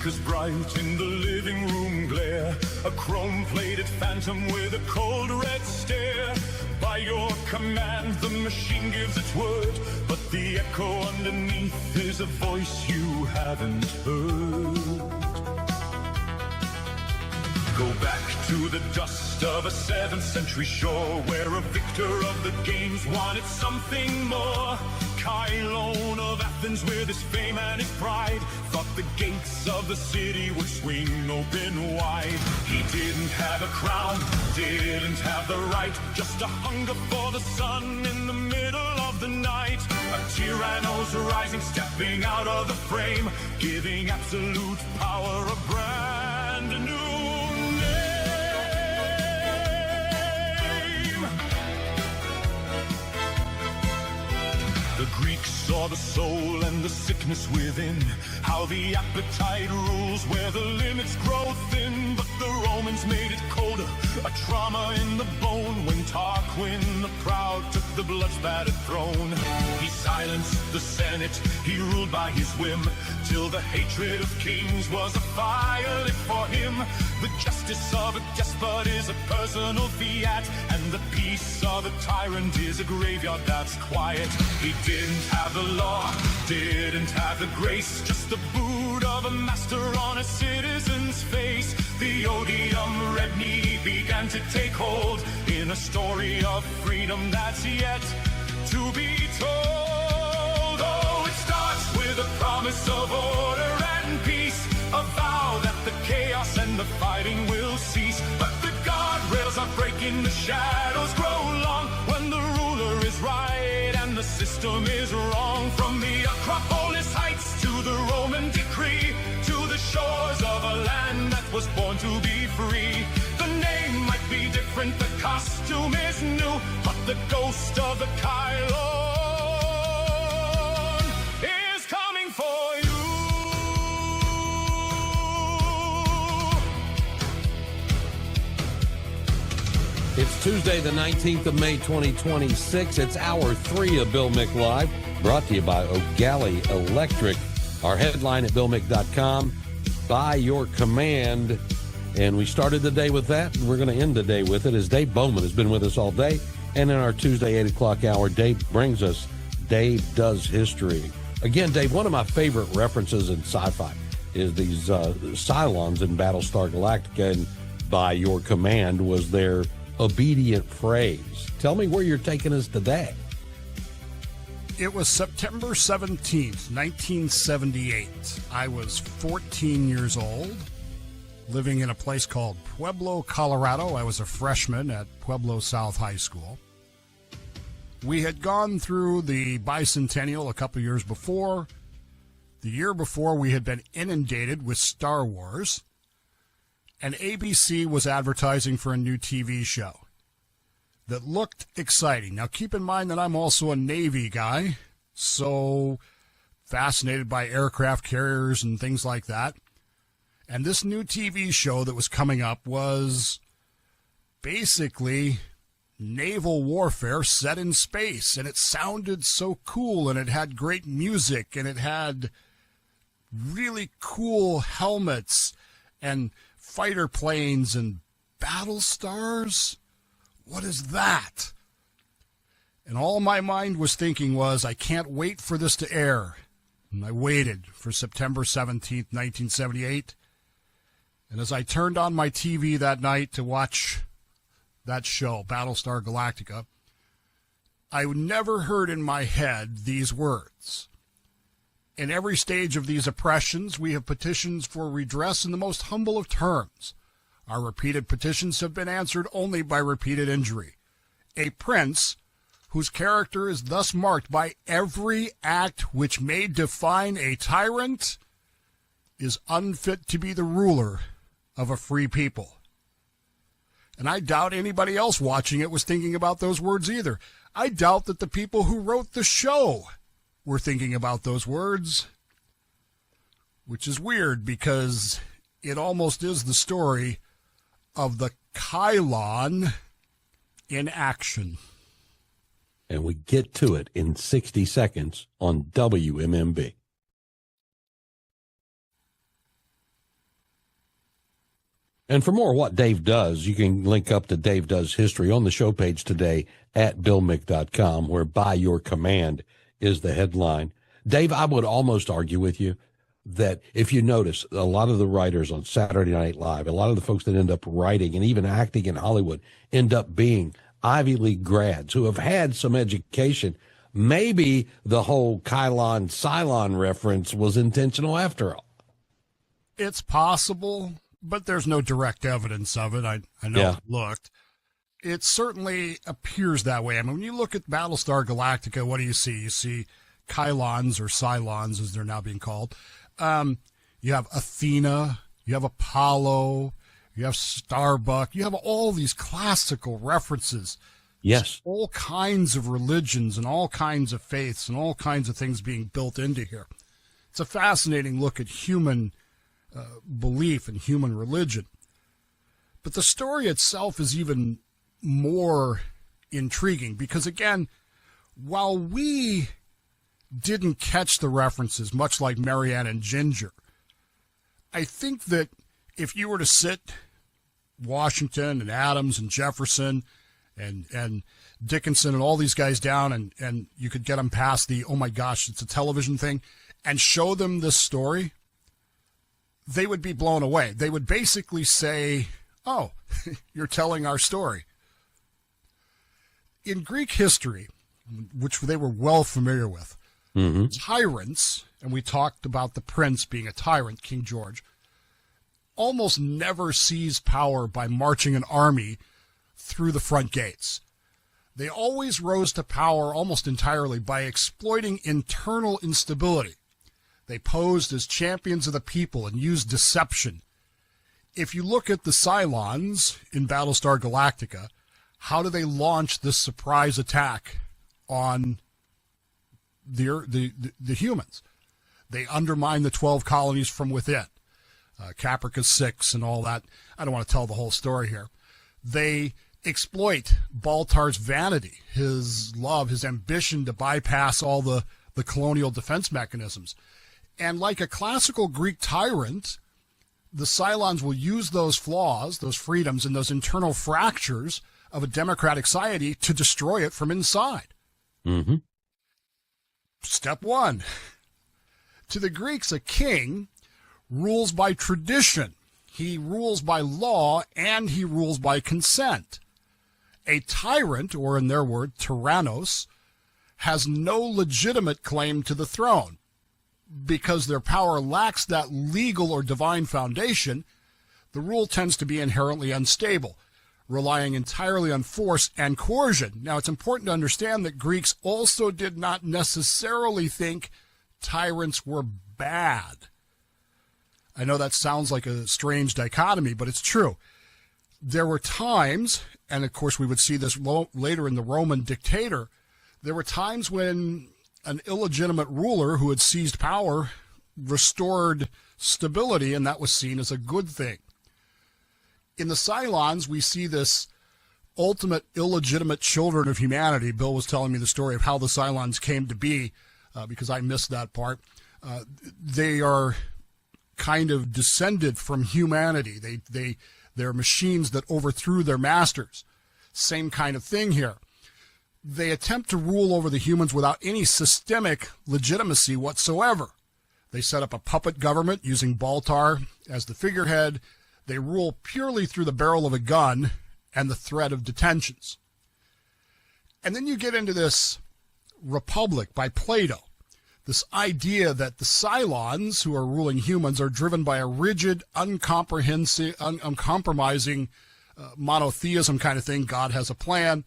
as bright in the living room glare, a chrome-plated phantom with a cold red stare. By your command the machine gives its word, but the echo underneath is a voice you haven't heard. Go back to the dust of a 7th century shore, where a victor of the games wanted something more. Chilon of Athens, with his fame and his pride, thought the gates of the city would swing open wide. He didn't have a crown, didn't have the right, just a hunger for the sun in the middle of the night. A tyranno's rising, stepping out of the frame, giving absolute power a brand new The Greeks saw the soul and the sickness within, how the appetite rules where the limits grow thin. But the Romans made it colder, a trauma in the bone, when Tarquin the proud took the blood-spattered throne. He silenced the Senate, he ruled by his whim, till the hatred of kings was a fire lit for him. The justice of a despot is a personal fiat, and the peace of a tyrant is a graveyard that's quiet. He didn't have the law, didn't have the grace, just the boot of a master on a citizen's face. The odium redni began to take hold in a story of freedom that's yet to be told. Oh, it starts with a promise of order and peace, a vow that the chaos and the fighting will cease. But the guardrails are breaking, the shadows grow long, when the ruler is right and the system is wrong. From the Acropolis heights to the Roman decree, to the shores of a land that was born to be free. The name might be different, the costume is new, but the ghost of the Chilon is coming for you. It's Tuesday, the 19th of May, 2026. It's hour 3 of Bill Mick Live, brought to you by O'Galley Electric. Our headline at BillMick.com, by your command. And we started the day with that, and we're going to end the day with it, as Dave Bowman has been with us all day. And in our Tuesday 8 o'clock hour, Dave brings us Dave Does History. Again, Dave, one of my favorite references in sci-fi is these Cylons in Battlestar Galactica, and by your command was their obedient phrase. Tell me where you're taking us today. It was September 17th, 1978. I was 14 years old, living in a place called Pueblo, Colorado. I was a freshman at Pueblo South High School. We had gone through the bicentennial a couple years before. The year before, we had been inundated with Star Wars, and ABC was advertising for a new TV show that looked exciting. Now, keep in mind that I'm also a Navy guy, so fascinated by aircraft carriers and things like that. And this new TV show that was coming up was basically naval warfare set in space, and it sounded so cool, and it had great music, and it had really cool helmets and fighter planes and battle stars. What is that? And all my mind was thinking was, I can't wait for this to air. And I waited for September 17th, 1978. And as I turned on my TV that night to watch that show, Battlestar Galactica, I never heard in my head these words. In every stage of these oppressions, we have petitions for redress in the most humble of terms. Our repeated petitions have been answered only by repeated injury. A prince whose character is thus marked by every act which may define a tyrant is unfit to be the ruler of a free people. And I doubt anybody else watching it was thinking about those words either. I doubt that the people who wrote the show were thinking about those words, which is weird because it almost is the story of the Chilon in action. And we get to it in 60 seconds on WMMB. And for more of what Dave does, you can link up to Dave Does History on the show page today at BillMick.com, where By Your Command is the headline. Dave, I would almost argue with you that if you notice, a lot of the writers on Saturday Night Live, a lot of the folks that end up writing and even acting in Hollywood end up being Ivy League grads who have had some education. Maybe the whole Cylon reference was intentional after all. It's possible, but there's no direct evidence of it. I know Yeah. it looked. It certainly appears that way. I mean, when you look at Battlestar Galactica, what do you see? You see Kylons or Cylons, as they're now being called. You have Athena, you have Apollo, you have Starbuck, you have all these classical references. Yes. All kinds of religions and all kinds of faiths and all kinds of things being built into here. It's a fascinating look at human belief and human religion. But the story itself is even more intriguing because, again, while we didn't catch the references, much like Marianne and Ginger, I think that if you were to sit Washington and Adams and Jefferson and Dickinson and all these guys down and you could get them past the, oh my gosh, it's a television thing, and show them this story, they would be blown away. They would basically say, oh, you're telling our story. In Greek history, which they were well familiar with, tyrants, and we talked about the prince being a tyrant, King George, almost never seized power by marching an army through the front gates. They always rose to power almost entirely by exploiting internal instability. They posed as champions of the people and used deception. If you look at the Cylons in Battlestar Galactica, how do they launch this surprise attack on the humans? They undermine the 12 colonies from within. Caprica 6 and all that. I don't want to tell the whole story here. They exploit Baltar's vanity, his love, his ambition to bypass all the colonial defense mechanisms. And like a classical Greek tyrant, the Cylons will use those flaws, those freedoms, and those internal fractures of a democratic society to destroy it from inside. Mm-hmm. Step one. To the Greeks, a king rules by tradition. He rules by law, and he rules by consent. A tyrant, or in their word, tyrannos, has no legitimate claim to the throne. Because their power lacks that legal or divine foundation, the rule tends to be inherently unstable, relying entirely on force and coercion. Now, it's important to understand that Greeks also did not necessarily think tyrants were bad. I know that sounds like a strange dichotomy, but it's true. There were times, and of course we would see this later in the Roman dictator, there were times when an illegitimate ruler who had seized power restored stability, and that was seen as a good thing. In the Cylons, we see this ultimate illegitimate children of humanity. Bill was telling me the story of how the Cylons came to be, because I missed that part. They are kind of descended from humanity. They're machines that overthrew their masters. Same kind of thing here. They attempt to rule over the humans without any systemic legitimacy whatsoever. They set up a puppet government using Baltar as the figurehead. They rule purely through the barrel of a gun and the threat of detentions. And then you get into this Republic by Plato, this idea that the Cylons, who are ruling humans, are driven by a rigid, uncompromising monotheism kind of thing. God has a plan.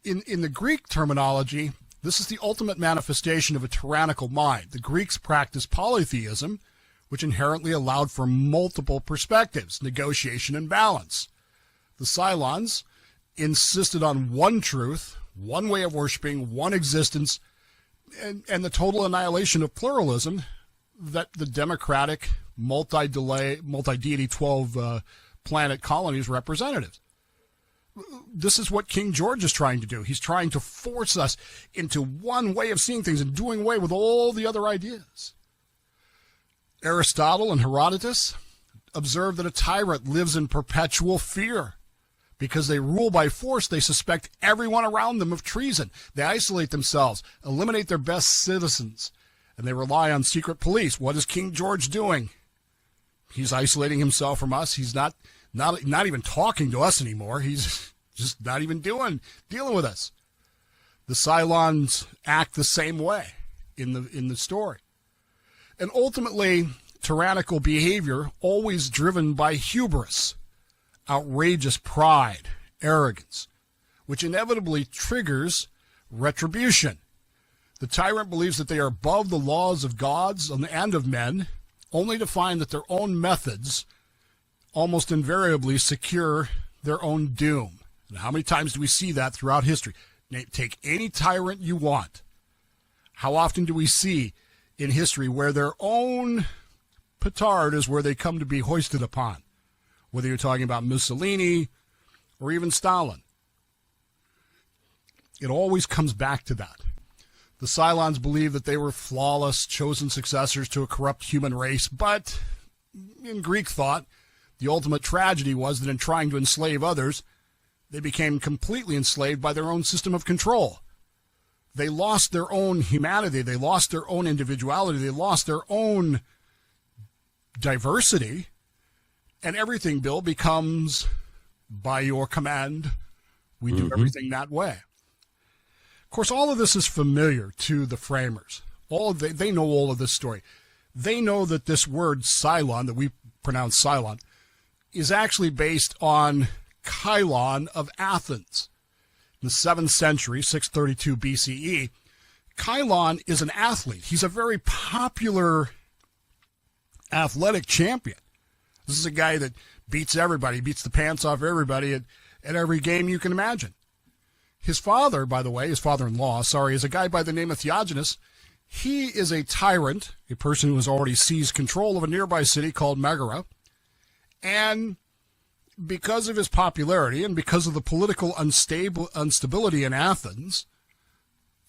In the Greek terminology, this is the ultimate manifestation of a tyrannical mind. The Greeks practiced polytheism, which inherently allowed for multiple perspectives, negotiation, and balance. The Cylons insisted on one truth, one way of worshiping, one existence, and the total annihilation of pluralism that the democratic, multi-deity 12-planet colonies representatives. This is what King George is trying to do. He's trying to force us into one way of seeing things and doing away with all the other ideas. Aristotle and Herodotus, observe that a tyrant lives in perpetual fear. Because they rule by force, they suspect everyone around them of treason. They isolate themselves, eliminate their best citizens, and they rely on secret police. What is King George doing? He's isolating himself from us. He's not even talking to us anymore. He's just not even dealing with us. The Cylons act the same way in the story. And ultimately, tyrannical behavior always driven by hubris, outrageous pride, arrogance, which inevitably triggers retribution. The tyrant believes that they are above the laws of gods and of men, only to find that their own methods almost invariably secure their own doom. And how many times do we see that throughout history? Take any tyrant you want. How often do we see in history where their own petard is where they come to be hoisted upon? Whether you're talking about Mussolini or even Stalin. It always comes back to that. The Cylons believe that they were flawless, chosen successors to a corrupt human race, but in Greek thought, the ultimate tragedy was that in trying to enslave others, they became completely enslaved by their own system of control. They lost their own humanity, they lost their own individuality, they lost their own diversity, and everything, Bill, becomes by your command. We do everything that way. Of course, all of this is familiar to the framers. They know all of this story. They know that this word Cylon, that we pronounce Cylon, is actually based on Chylon of Athens. In the 7th century, 632 BCE, Chylon is an athlete. He's a very popular athletic champion. This is a guy that beats everybody, beats the pants off everybody at every game you can imagine. His father, by the way, his father-in-law, is a guy by the name of Theogenes. He is a tyrant, a person who has already seized control of a nearby city called Megara. And because of his popularity and because of the political instability in Athens,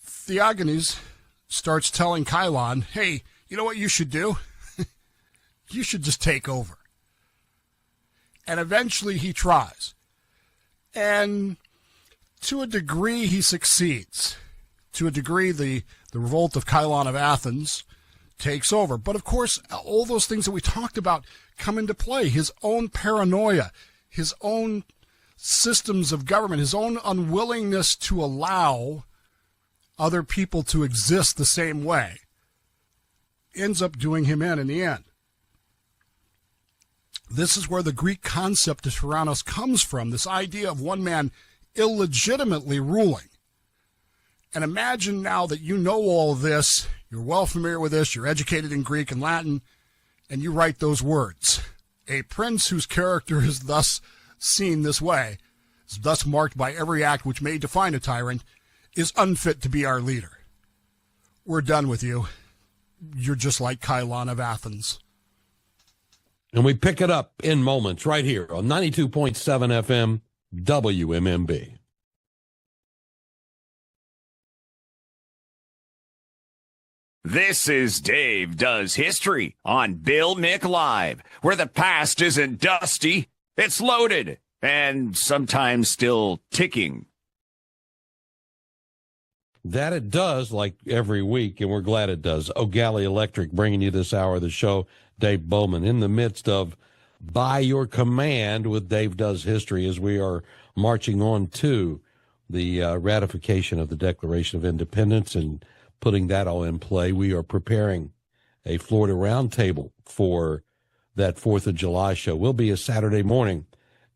Theogenes starts telling Chylon, hey, you know what you should do? You should just take over. And eventually he tries. And to a degree he succeeds. To a degree the revolt of Chylon of Athens takes over. But of course, all those things that we talked about come into play. His own paranoia, his own systems of government, his own unwillingness to allow other people to exist the same way ends up doing him in the end. This is where the Greek concept of tyrannos comes from, this idea of one man illegitimately ruling. And imagine now that you know all of this, you're well familiar with this, you're educated in Greek and Latin, and you write those words. A prince whose character is thus seen this way, is thus marked by every act which may define a tyrant, is unfit to be our leader. We're done with you. You're just like Chylon of Athens. And we pick it up in moments right here on 92.7 FM WMMB. This is Dave Does History on Bill Mick Live, where the past isn't dusty, it's loaded, and sometimes still ticking. That it does, like every week, and we're glad it does. O'Galley Electric bringing you this hour of the show. Dave Bowman in the midst of By Your Command with Dave Does History as we are marching on to the ratification of the Declaration of Independence and putting that all in play. We are preparing a Florida roundtable for that 4th of July show. Will be a Saturday morning,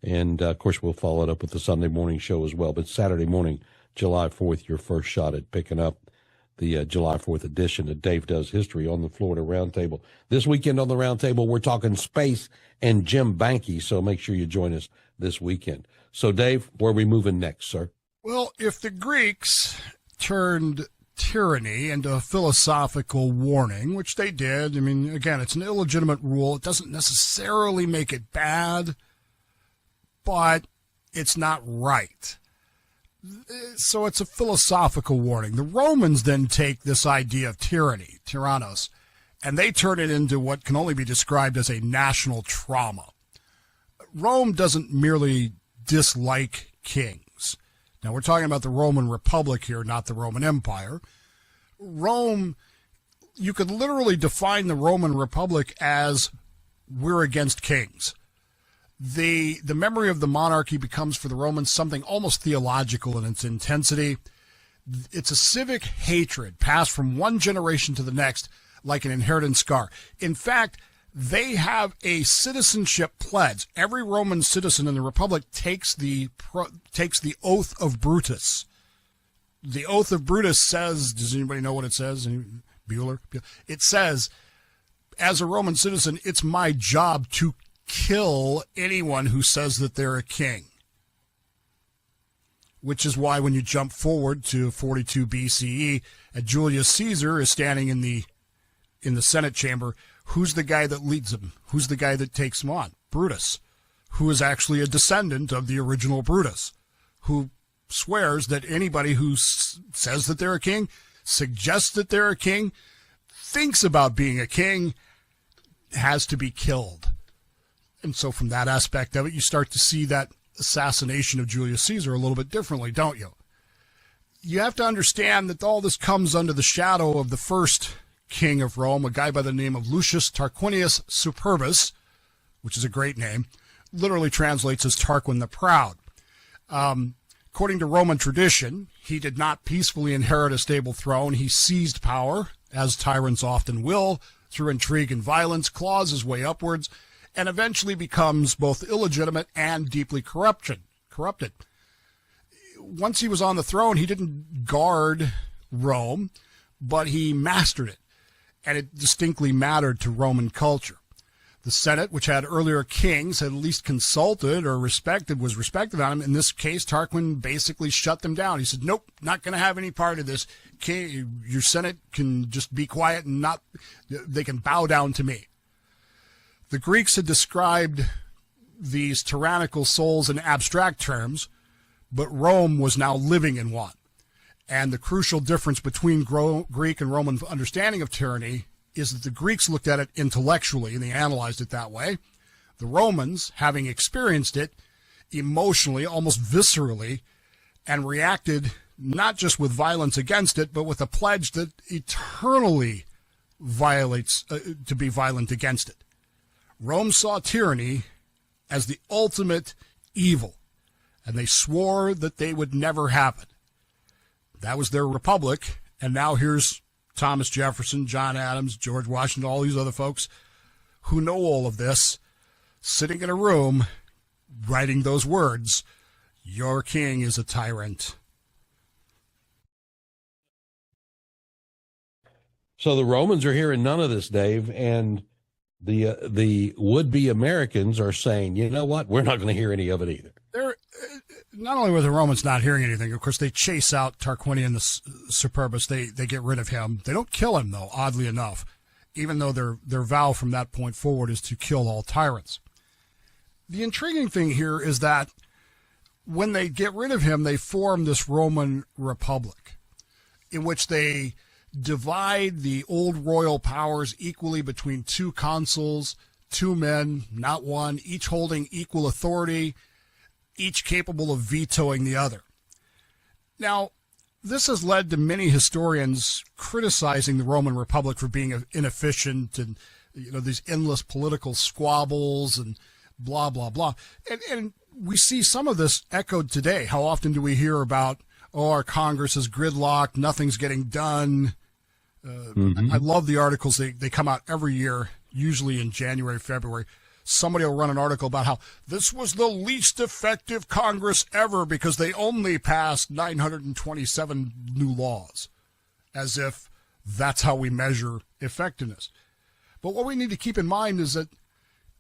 and of course we'll follow it up with the Sunday morning show as well. But Saturday morning, July 4th, your first shot at picking up the July 4th edition of Dave Does History on the Florida Roundtable. This weekend on the Roundtable, we're talking space and Jim Banky, so make sure you join us this weekend. So, Dave, where are we moving next, sir? Well, if the Greeks turned tyranny into a philosophical warning, which they did, I mean, again, it's an illegitimate rule. It doesn't necessarily make it bad, but it's not right. So it's a philosophical warning. The Romans then take this idea of tyranny, tyrannos, and they turn it into what can only be described as a national trauma. Rome doesn't merely dislike kings. Now, we're talking about the Roman Republic here, not the Roman Empire. Rome, you could literally define the Roman Republic as we're against kings. The memory of the monarchy becomes for the Romans something almost theological in its intensity. It's a civic hatred passed from one generation to the next like an inherited scar. In fact, they have a citizenship pledge. Every Roman citizen in the Republic takes the oath of Brutus. The oath of Brutus says, does anybody know what it says? Bueller? It says, as a Roman citizen, it's my job to kill anyone who says that they're a king. Which is why when you jump forward to 42 BCE, and Julius Caesar is standing in the Senate chamber, who's the guy that leads him? Who's the guy that takes him on? Brutus, who is actually a descendant of the original Brutus, who swears that anybody who says that they're a king, suggests that they're a king, thinks about being a king, has to be killed. And so from that aspect of it, you start to see that assassination of Julius Caesar a little bit differently, don't you? You have to understand that all this comes under the shadow of the first king of Rome, a guy by the name of Lucius Tarquinius Superbus, which is a great name, literally translates as Tarquin the Proud. According to Roman tradition, he did not peacefully inherit a stable throne. He seized power, as tyrants often will, through intrigue and violence, claws his way upwards, and eventually becomes both illegitimate and deeply corrupted. Once he was on the throne, he didn't guard Rome, but he mastered it, and it distinctly mattered to Roman culture. The Senate, which had earlier kings, had at least consulted or was respected on him. In this case, Tarquin basically shut them down. He said, nope, not going to have any part of this. Your Senate can just be quiet and they can bow down to me. The Greeks had described these tyrannical souls in abstract terms, but Rome was now living in one. And the crucial difference between Greek and Roman understanding of tyranny is that the Greeks looked at it intellectually, and they analyzed it that way. The Romans, having experienced it emotionally, almost viscerally, and reacted not just with violence against it, but with a pledge that eternally violates, to be violent against it. Rome saw tyranny as the ultimate evil, and they swore that they would never have it. That was their republic, and now here's Thomas Jefferson, John Adams, George Washington, all these other folks who know all of this, sitting in a room writing those words, your king is a tyrant. So the Romans are hearing none of this, Dave, and the would-be Americans are saying, you know what, we're not going to hear any of it either. They're not only were the Romans not hearing anything, of course, they chase out Tarquinian the Superbus. They get rid of him. They don't kill him, though, oddly enough, even though their vow from that point forward is to kill all tyrants. The intriguing thing here is that when they get rid of him, they form this Roman Republic in which they divide the old royal powers equally between two consuls, two men, not one, each holding equal authority, each capable of vetoing the other. Now, this has led to many historians criticizing the Roman Republic for being inefficient and, these endless political squabbles and blah, blah, blah. And we see some of this echoed today. How often do we hear about, our Congress is gridlocked, nothing's getting done? I love the articles. They come out every year, usually in January, February. Somebody will run an article about how this was the least effective Congress ever because they only passed 927 new laws, as if that's how we measure effectiveness. But what we need to keep in mind is that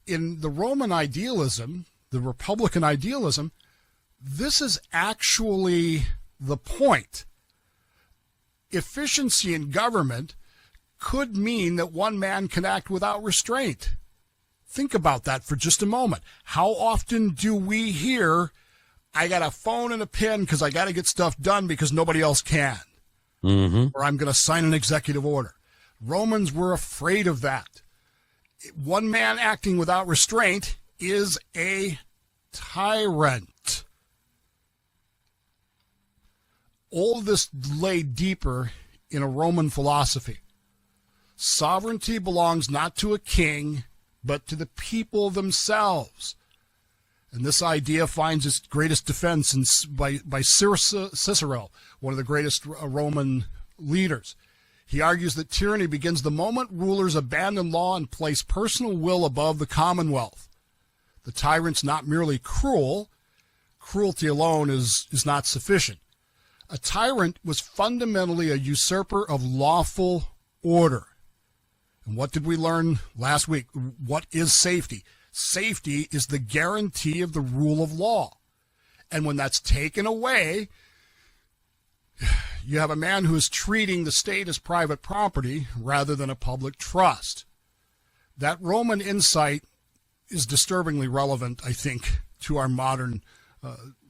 in the Roman idealism, the Republican idealism, this is actually the point. Efficiency in government could mean that one man can act without restraint. Think about that for just a moment. How often do we hear, I got a phone and a pen because I got to get stuff done because nobody else can? Or I'm going to sign an executive order. Romans were afraid of that. One man acting without restraint is a tyrant. All this lay deeper in a Roman philosophy. Sovereignty belongs not to a king, but to the people themselves. And this idea finds its greatest defense by Cicero, one of the greatest Roman leaders. He argues that tyranny begins the moment rulers abandon law and place personal will above the commonwealth. The tyrant's not merely cruel. Cruelty alone is not sufficient. A tyrant was fundamentally a usurper of lawful order. And what did we learn last week? What is safety? Safety is the guarantee of the rule of law. And when that's taken away, you have a man who is treating the state as private property rather than a public trust. That Roman insight is disturbingly relevant, I think, to our modern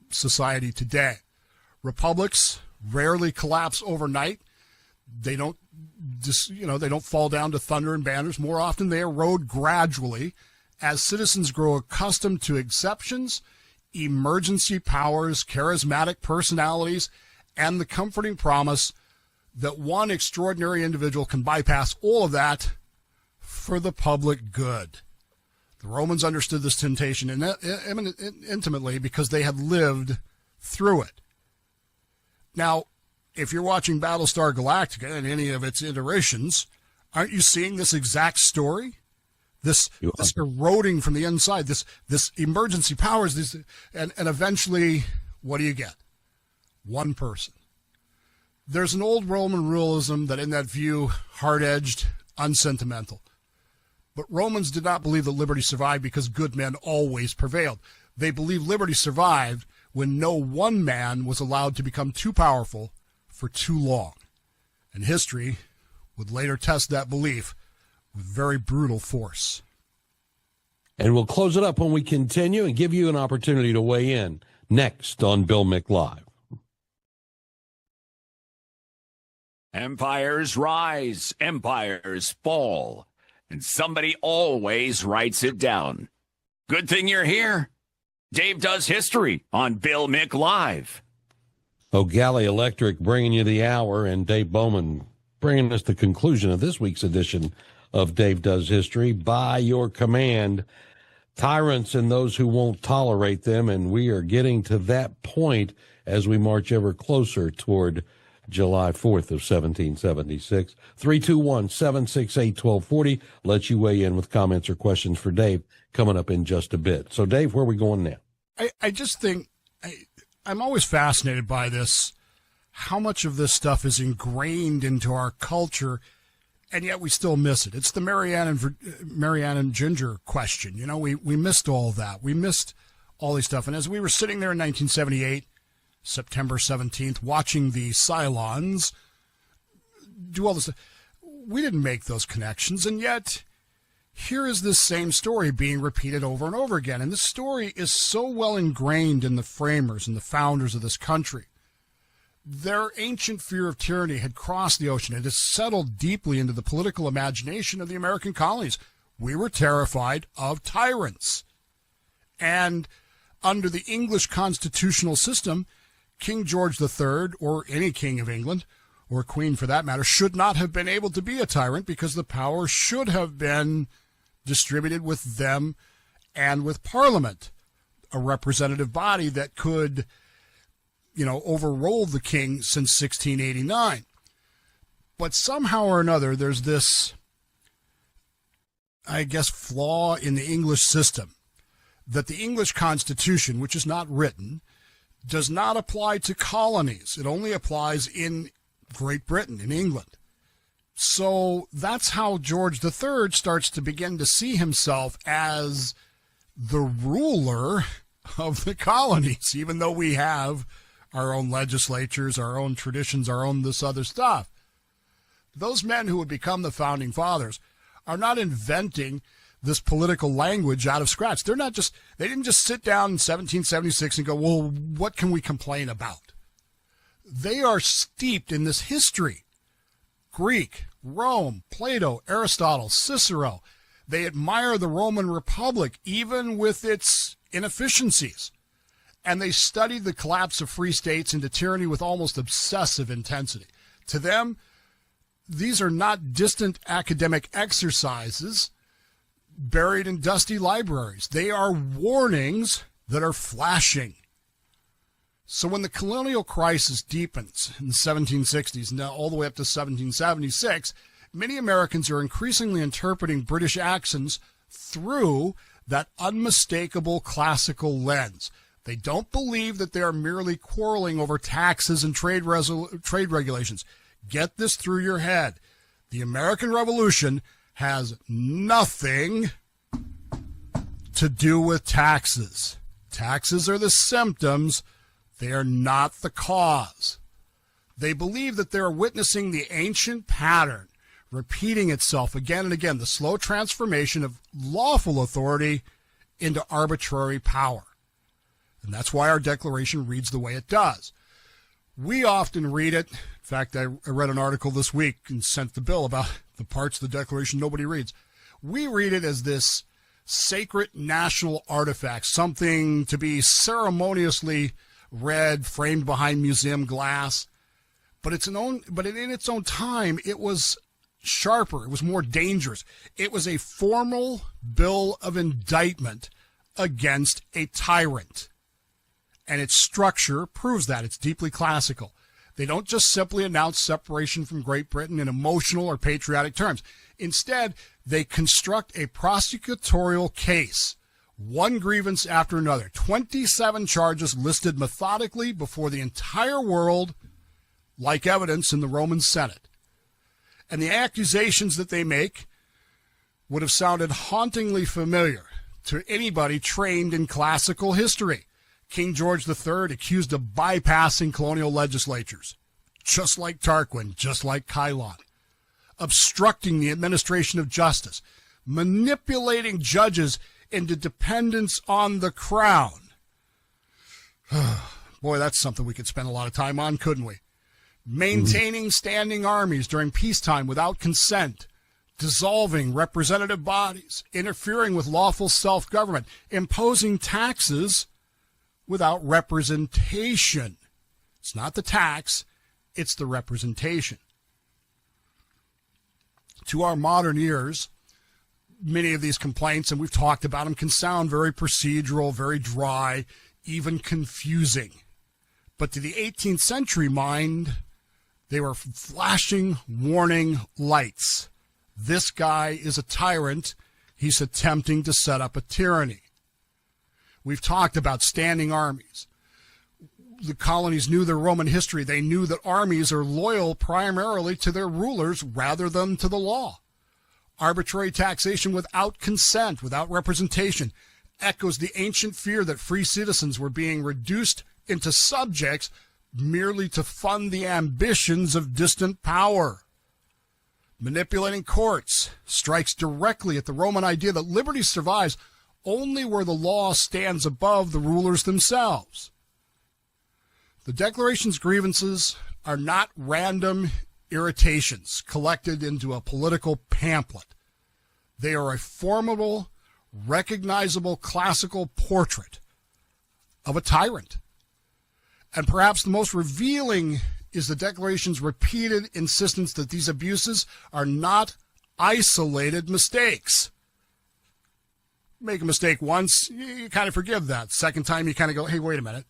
society today. Republics rarely collapse overnight. They don't they don't fall down to thunder and banners. More often they erode gradually as citizens grow accustomed to exceptions, emergency powers, charismatic personalities, and the comforting promise that one extraordinary individual can bypass all of that for the public good. The Romans understood this temptation intimately because they had lived through it. Now, if you're watching Battlestar Galactica and any of its iterations, aren't you seeing this exact story? This eroding from the inside, this emergency powers, and eventually, what do you get? One person. There's an old Roman realism that in that view, hard-edged, unsentimental. But Romans did not believe that liberty survived because good men always prevailed. They believed liberty survived when no one man was allowed to become too powerful for too long. And history would later test that belief with very brutal force. And we'll close it up when we continue and give you an opportunity to weigh in next on Bill Mick Live. Empires rise, empires fall, and somebody always writes it down. Good thing you're here. Dave Does History on Bill Mick Live. O'Galley Electric bringing you the hour, and Dave Bowman bringing us the conclusion of this week's edition of Dave Does History. By your command, tyrants and those who won't tolerate them, and we are getting to that point as we march ever closer toward July 4th of 1776. 321-768-1240. Let you weigh in with comments or questions for Dave coming up in just a bit. So, Dave, where are we going now? I just think I'm always fascinated by this, how much of this stuff is ingrained into our culture, and yet we still miss it. It's the Marianne and Ginger question. You know, we missed all that. We missed all these stuff. And as we were sitting there in 1978, September 17th, watching the Cylons do all this, we didn't make those connections, and yet here is this same story being repeated over and over again. And this story is so well ingrained in the framers and the founders of this country. Their ancient fear of tyranny had crossed the ocean. It has settled deeply into the political imagination of the American colonies. We were terrified of tyrants. And under the English constitutional system, King George III, or any king of England, or queen for that matter, should not have been able to be a tyrant because the power should have been distributed with them and with Parliament, a representative body that could, overrule the king since 1689. But somehow or another, there's this, flaw in the English system, that the English Constitution, which is not written, does not apply to colonies. It only applies in Great Britain, in England. So that's how George III starts to begin to see himself as the ruler of the colonies, even though we have our own legislatures, our own traditions, our own this other stuff. Those men who would become the founding fathers are not inventing this political language out of scratch. They didn't just sit down in 1776 and go, well, what can we complain about? They are steeped in this history. Greek, Rome, Plato, Aristotle, Cicero. They admire the Roman Republic, even with its inefficiencies. And they studied the collapse of free states into tyranny with almost obsessive intensity. To them, these are not distant academic exercises buried in dusty libraries. They are warnings that are flashing. So when the colonial crisis deepens in the 1760s, now all the way up to 1776, many Americans are increasingly interpreting British actions through that unmistakable classical lens. They don't believe that they are merely quarreling over taxes and trade regulations. Get this through your head. The American Revolution has nothing to do with taxes. Taxes are the symptoms. They are not the cause. They believe that they are witnessing the ancient pattern repeating itself again and again, the slow transformation of lawful authority into arbitrary power. And that's why our Declaration reads the way it does. We often read it. In fact, I read an article this week and sent the bill about the parts of the Declaration nobody reads. We read it as this sacred national artifact, something to be ceremoniously read, framed behind museum glass. But in its own time, it was sharper. It was more dangerous. It was a formal bill of indictment against a tyrant. And its structure proves that. It's deeply classical. They don't just simply announce separation from Great Britain in emotional or patriotic terms. Instead, they construct a prosecutorial case, one grievance after another, 27 charges listed methodically before the entire world, like evidence in the Roman Senate. And the accusations that they make would have sounded hauntingly familiar to anybody trained in classical history. King George III accused of bypassing colonial legislatures, just like Tarquin, just like Cylon, obstructing the administration of justice, manipulating judges into dependence on the crown. Boy, that's something we could spend a lot of time on, couldn't we? Maintaining standing armies during peacetime without consent, dissolving representative bodies, interfering with lawful self-government, imposing taxes without representation. It's not the tax, it's the representation. To our modern ears, many of these complaints, and we've talked about them, can sound very procedural, very dry, even confusing. But to the 18th century mind, they were flashing warning lights. This guy is a tyrant. He's attempting to set up a tyranny. We've talked about standing armies. The colonies knew their Roman history. They knew that armies are loyal primarily to their rulers rather than to the law. Arbitrary taxation without consent, without representation, echoes the ancient fear that free citizens were being reduced into subjects merely to fund the ambitions of distant power. Manipulating courts strikes directly at the Roman idea that liberty survives only where the law stands above the rulers themselves. The Declaration's grievances are not random irritations collected into a political pamphlet. They are a formidable, recognizable classical portrait of a tyrant. And perhaps the most revealing is the Declaration's repeated insistence that these abuses are not isolated mistakes. Make a mistake once, you kind of forgive that. Second time, you kind of go, hey, wait a minute.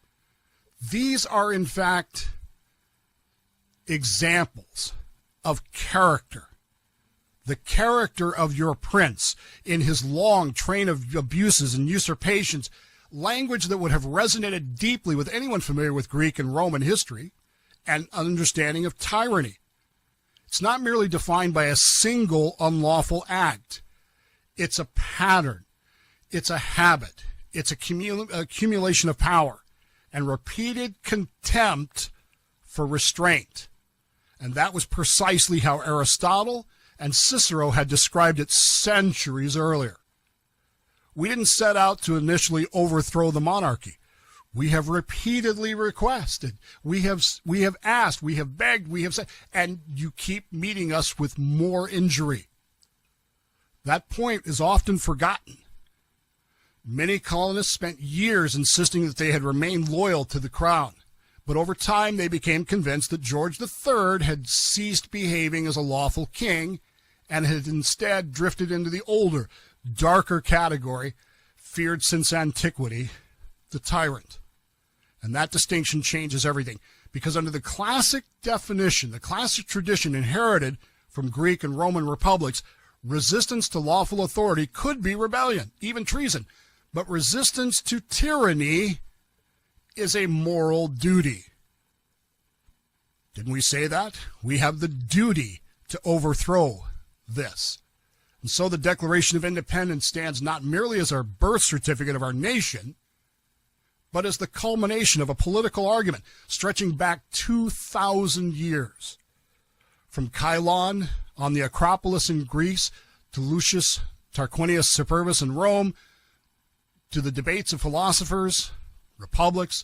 These are, in fact, examples of character. The character of your prince in his long train of abuses and usurpations, language that would have resonated deeply with anyone familiar with Greek and Roman history and understanding of tyranny. It's not merely defined by a single unlawful act. It's a pattern. It's a habit. It's accumulation of power and repeated contempt for restraint. And that was precisely how Aristotle and Cicero had described it centuries earlier. We didn't set out to initially overthrow the monarchy. We have repeatedly requested. We have asked. We have begged. We have said, and you keep meeting us with more injury. That point is often forgotten. Many colonists spent years insisting that they had remained loyal to the crown, but over time they became convinced that George III had ceased behaving as a lawful king and had instead drifted into the older, darker category, feared since antiquity, the tyrant. And that distinction changes everything, because under the classic definition, the classic tradition inherited from Greek and Roman republics, resistance to lawful authority could be rebellion, even treason. But resistance to tyranny is a moral duty. Didn't we say that? We have the duty to overthrow this. And so the Declaration of Independence stands not merely as our birth certificate of our nation, but as the culmination of a political argument stretching back 2,000 years. From Cylon on the Acropolis in Greece to Lucius Tarquinius Superbus in Rome, to the debates of philosophers, republics,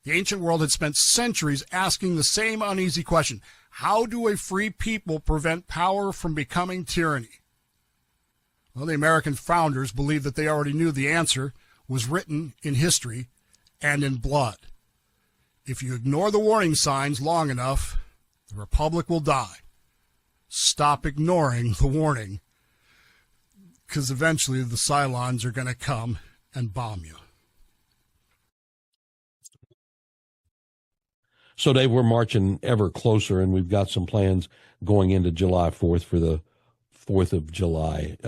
the ancient world had spent centuries asking the same uneasy question: how do a free people prevent power from becoming tyranny? Well, the American founders believed that they already knew the answer was written in history and in blood. If you ignore the warning signs long enough, the republic will die. Stop ignoring the warning, because eventually the Cylons are going to come and bomb you. So, Dave, we're marching ever closer, and we've got some plans going into July 4th for the 4th of July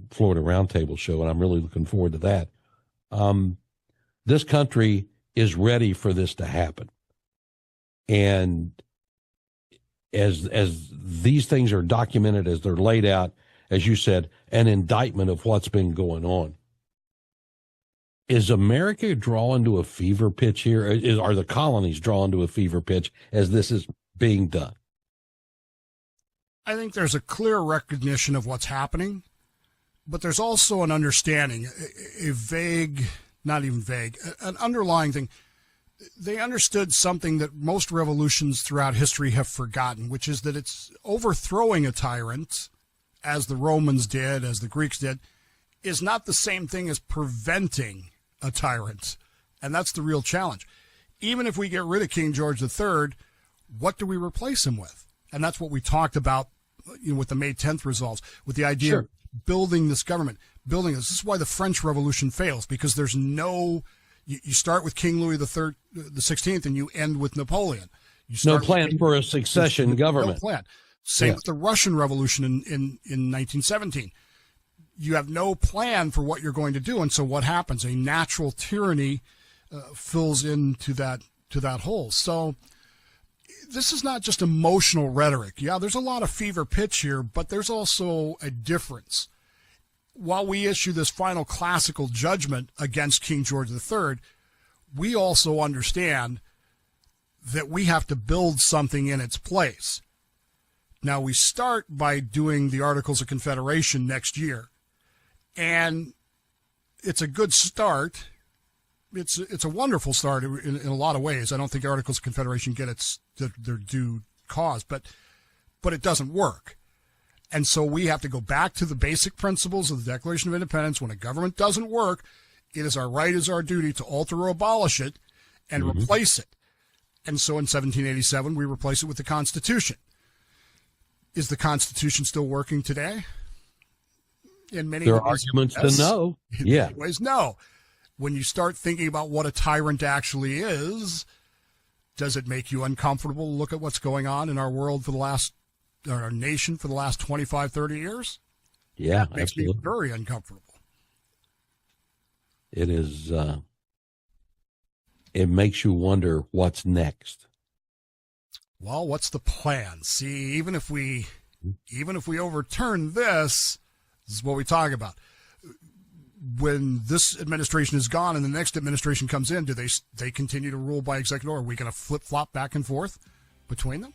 Florida Roundtable show, and I'm really looking forward to that. This country is ready for this to happen. And as these things are documented, as they're laid out, as you said, an indictment of what's been going on. Is America drawing to a fever pitch here? Are the colonies drawing to a fever pitch as this is being done? I think there's a clear recognition of what's happening, but there's also an understanding, a vague, not even vague, an underlying thing. They understood something that most revolutions throughout history have forgotten, which is that it's overthrowing a tyrant, as the Romans did, as the Greeks did, is not the same thing as preventing a tyrant. And that's the real challenge. Even if we get rid of King George III, what do we replace him with? And that's what we talked about, with the May 10th results, with the idea of building this government, building this. This is why the French Revolution fails, because there's no, you start with King Louis the 16th and you end with Napoleon. No plan for a succession government. No plan. Same with the Russian Revolution in 1917. You have no plan for what you're going to do, and so what happens? A natural tyranny fills into that hole. So this is not just emotional rhetoric. Yeah, there's a lot of fever pitch here, but there's also a difference. While we issue this final classical judgment against King George III, we also understand that we have to build something in its place. Now, we start by doing the Articles of Confederation next year, and it's a good start. It's a wonderful start in a lot of ways. I don't think Articles of Confederation get their due cause, but it doesn't work. And so we have to go back to the basic principles of the Declaration of Independence. When a government doesn't work, it is our right, is our duty to alter or abolish it and replace it. And so in 1787, we replace it with the Constitution. Is the Constitution still working today? In many ways, there are arguments yes. to no. In many ways, no. When you start thinking about what a tyrant actually is, does it make you uncomfortable to look at what's going on in our world our nation for the last 25, 30 years? Yeah, it makes me very uncomfortable. It is, it makes you wonder what's next. Well, what's the plan? See, even if we overturn this is what we talk about. When this administration is gone and the next administration comes in, do they continue to rule by executive order? Are we going to flip-flop back and forth between them?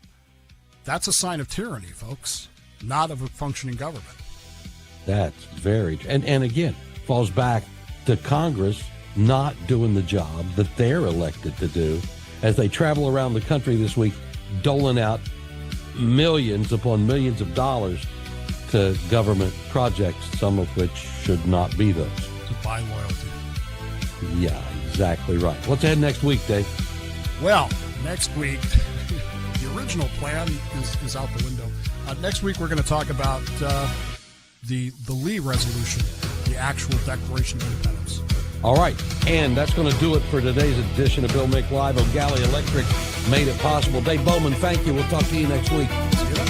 That's a sign of tyranny, folks, not of a functioning government. That's very, and again, falls back to Congress not doing the job that they're elected to do as they travel around the country this week, doling out millions upon millions of dollars to government projects, some of which should not be those. To buy loyalty. Yeah, exactly right. What's ahead next week, Dave? Well, next week, the original plan is out the window. Next week, we're going to talk about the Lee resolution, the actual Declaration of Independence. All right, and that's going to do it for today's edition of Bill Mick Live. O'Galley Electric made it possible. Dave Bowman, thank you. We'll talk to you next week. See you then.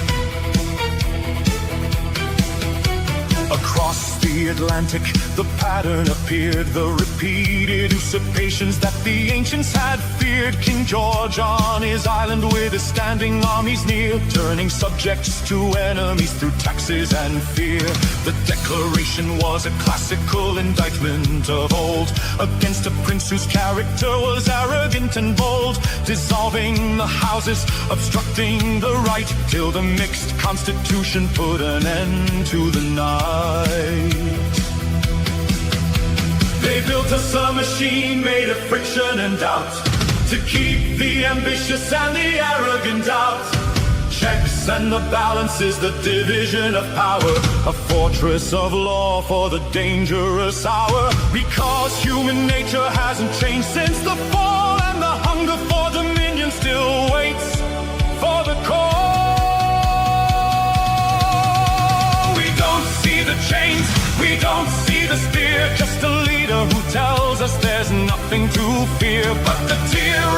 Across the Atlantic, the pattern appeared, the repeated usurpations that the ancients had feared. King George on his island with his standing armies near, turning subjects to enemies through taxes and fear. The Declaration was a classical indictment of old against a prince whose character was arrogant and bold, dissolving the houses, obstructing the right, till the mixed constitution put an end to the night. They built us a machine made of friction and doubt, to keep the ambitious and the arrogant out. Checks and the balances, the division of power, a fortress of law for the dangerous hour. Because human nature hasn't changed since the fall, and the hunger for dominion still waits for the call. The chains, we don't see the spear, just a leader who tells us there's nothing to fear but the tyranny.